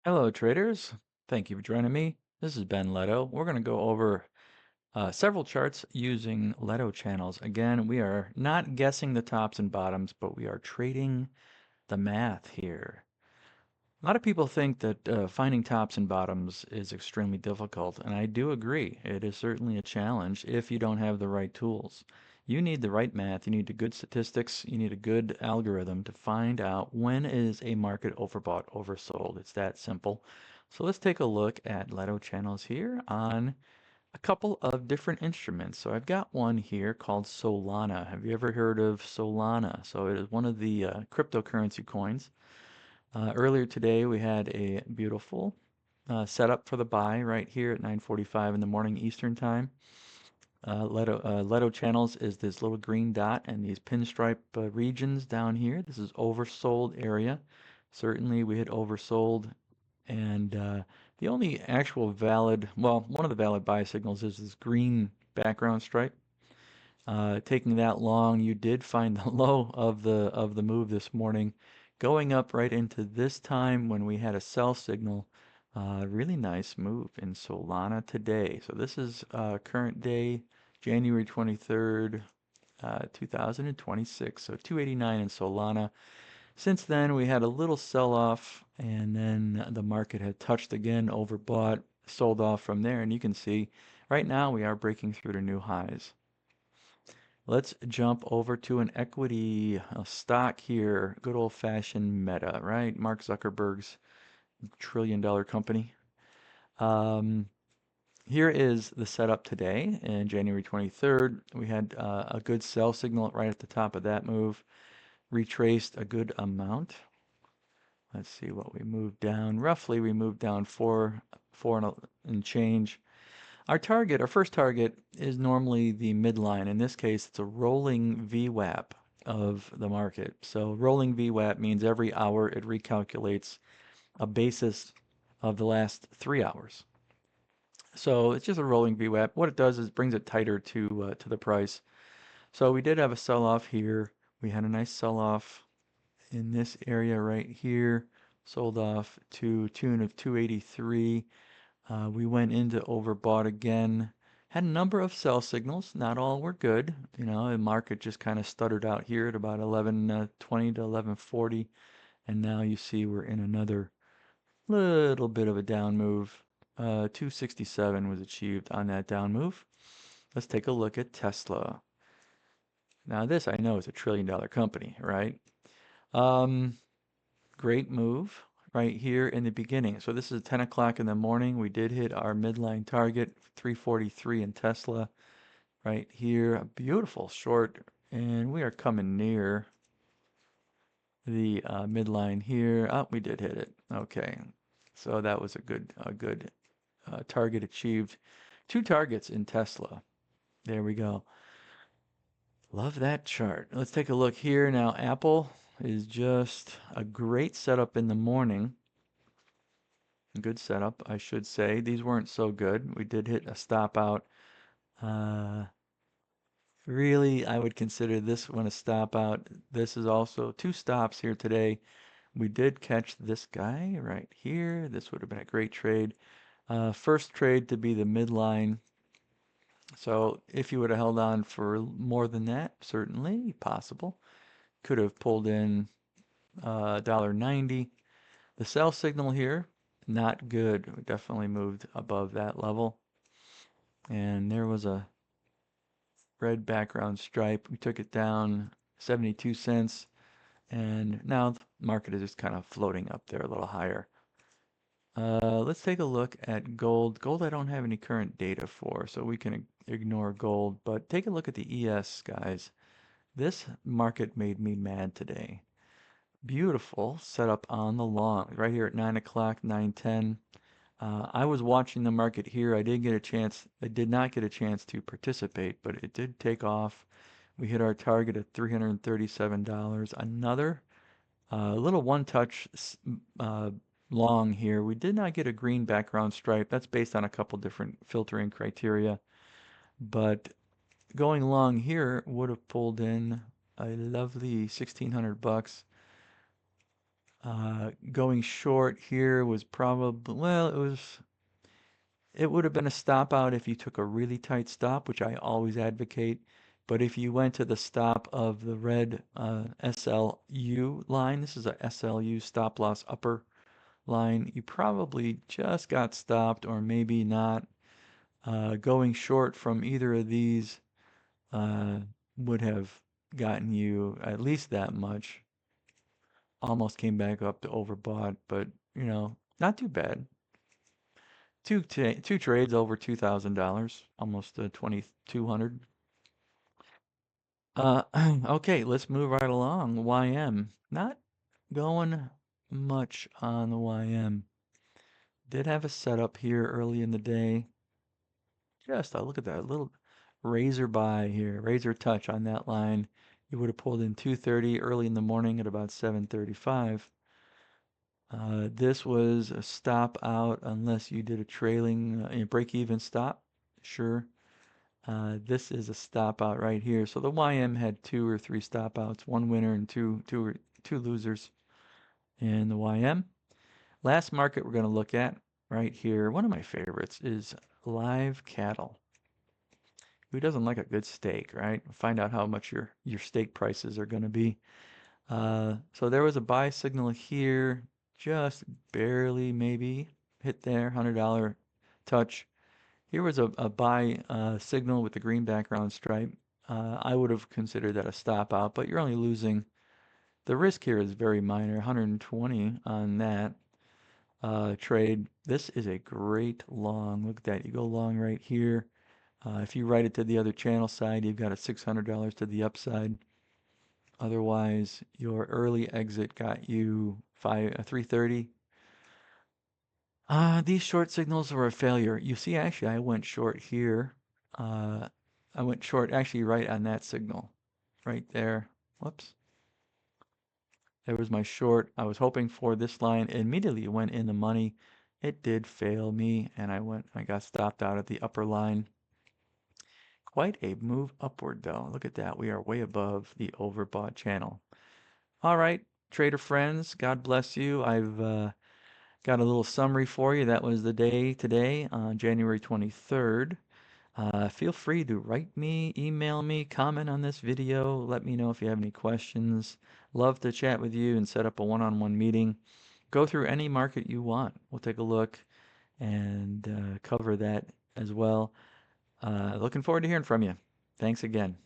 Hello, traders. Thank you for joining me. This is Ben Leto. We're going to go over several charts using LettoChannels. Again, we are not guessing the tops and bottoms, but we are trading the math here. A lot of people think that finding tops and bottoms is extremely difficult, and I do agree. It is certainly a challenge if you don't have the right tools. You need the right math, you need the good statistics, you need a good algorithm to find out when is a market overbought, oversold. It's that simple. So let's take a look at LettoChannels here on a couple of different instruments. So I've got one here called Solana. Have you ever heard of Solana? So it is one of the cryptocurrency coins. Earlier today, we had a beautiful setup for the buy right here at 9:45 in the morning Eastern time. LettoChannels is this little green dot and these pinstripe regions down here. This is oversold area. Certainly, we hit oversold, and the only actual valid, well, one of the valid buy signals is this green background stripe. Taking that long, you did find the low of the move this morning, going up right into this time when we had a sell signal. Really nice move in Solana today. So this is current day, January 23rd, 2026. So 289 in Solana. Since then, we had a little sell-off, and then the market had touched again, overbought, sold off from there, and you can see right now we are breaking through to new highs. Let's jump over to an equity stock here. Good old-fashioned Meta, right? Mark Zuckerberg's trillion-dollar company. Um, Here is the setup today in January 23rd. We had a good sell signal right at the top of that move. Retraced a good amount. Let's see what we moved down. Roughly, we moved down four and change. Our first target is normally the midline. In this case, it's a rolling VWAP of the market. So rolling VWAP means every hour it recalculates a basis of the last 3 hours. So it's just a rolling VWAP. What it does is brings it tighter to the price. So we did have a sell-off here. We had a nice sell-off in this area right here. Sold off to tune of 283. We went into overbought again. Had a number of sell signals. Not all were good. You know, the market just kind of stuttered out here at about 11:20 to 11:40, and now you see we're in another little bit of a down move. 267 was achieved on that down move. Let's take a look at Tesla. Now this I know is a trillion-dollar company, right? Um, Great move right here in the beginning. So this is 10 o'clock in the morning. We did hit our midline target, 343 in Tesla right here. A beautiful short, and we are coming near the midline here. Oh, we did hit it. Okay, so that was a good target achieved. Two targets in Tesla. There we go. Love that chart. Let's take a look here now. Apple is just a great setup in the morning. Good setup, I should say. These weren't so good. We did hit a stop out. Uh, Really, I would consider this one a stop out. This is also two stops here today. We did catch this guy right here. This would have been a great trade. First trade to be the midline. So if you would have held on for more than that, certainly possible. Could have pulled in $1.90. The sell signal here, not good. We definitely moved above that level. And there was a red background stripe. We took it down 72 cents. And now the market is just kind of floating up there a little higher. Let's take a look at gold. Gold I don't have any current data for, so we can ignore gold. But take a look at the ES, guys. This market made me mad today. Beautiful setup on the long, right here at 9 o'clock, 9:10. I was watching the market here. I did not get a chance to participate, but it did take off. We hit our target at $337. Another little one-touch long here. We did not get a green background stripe. That's based on a couple different filtering criteria. But going long here would have pulled in a lovely 1,600 bucks. Going short here was probably, well, it would have been a stop out if you took a really tight stop, which I always advocate. But if you went to the stop of the red SLU line, this is a SLU stop loss upper line, you probably just got stopped or maybe not. Going short from either of these uh, would have gotten you at least that much. Almost came back up to overbought, but not too bad. Two trades over $2,000, almost 2,200. Okay, let's move right along. YM, not going much on the YM. Did have a setup here early in the day. Just look at that little razor buy here, razor touch on that line. You would have pulled in 230 early in the morning at about 7:35. This was a stop out unless you did a trailing break-even stop. Sure. This is a stop out right here. So the YM had two or three stop outs, one winner and two losers in the YM. Last market we're going to look at right here, one of my favorites is live cattle. Who doesn't like a good steak, right? Find out how much your steak prices are going to be. So there was a buy signal here, just barely maybe hit there, $100 touch. Here was a buy signal with the green background stripe. I would have considered that a stop out, but you're only losing. The risk here is very minor, 120 on that trade. This is a great long. Look at that. You go long right here. If you write it to the other channel side, you've got a $600 to the upside. Otherwise, your early exit got you 330. These short signals were a failure. You see, actually, I went short here. Uh, I went short actually right on that signal, right there. Whoops. There was my short. I was hoping for this line. It immediately went in the money. It did fail me, and I got stopped out at the upper line. Quite a move upward, though. Look at that. We are way above the overbought channel. All right, trader friends, God bless you. I've got a little summary for you. That was the day today, on January 23rd. Feel free to write me, email me, comment on this video. Let me know if you have any questions. Love to chat with you and set up a one-on-one meeting. Go through any market you want. We'll take a look and cover that as well. Looking forward to hearing from you. Thanks again.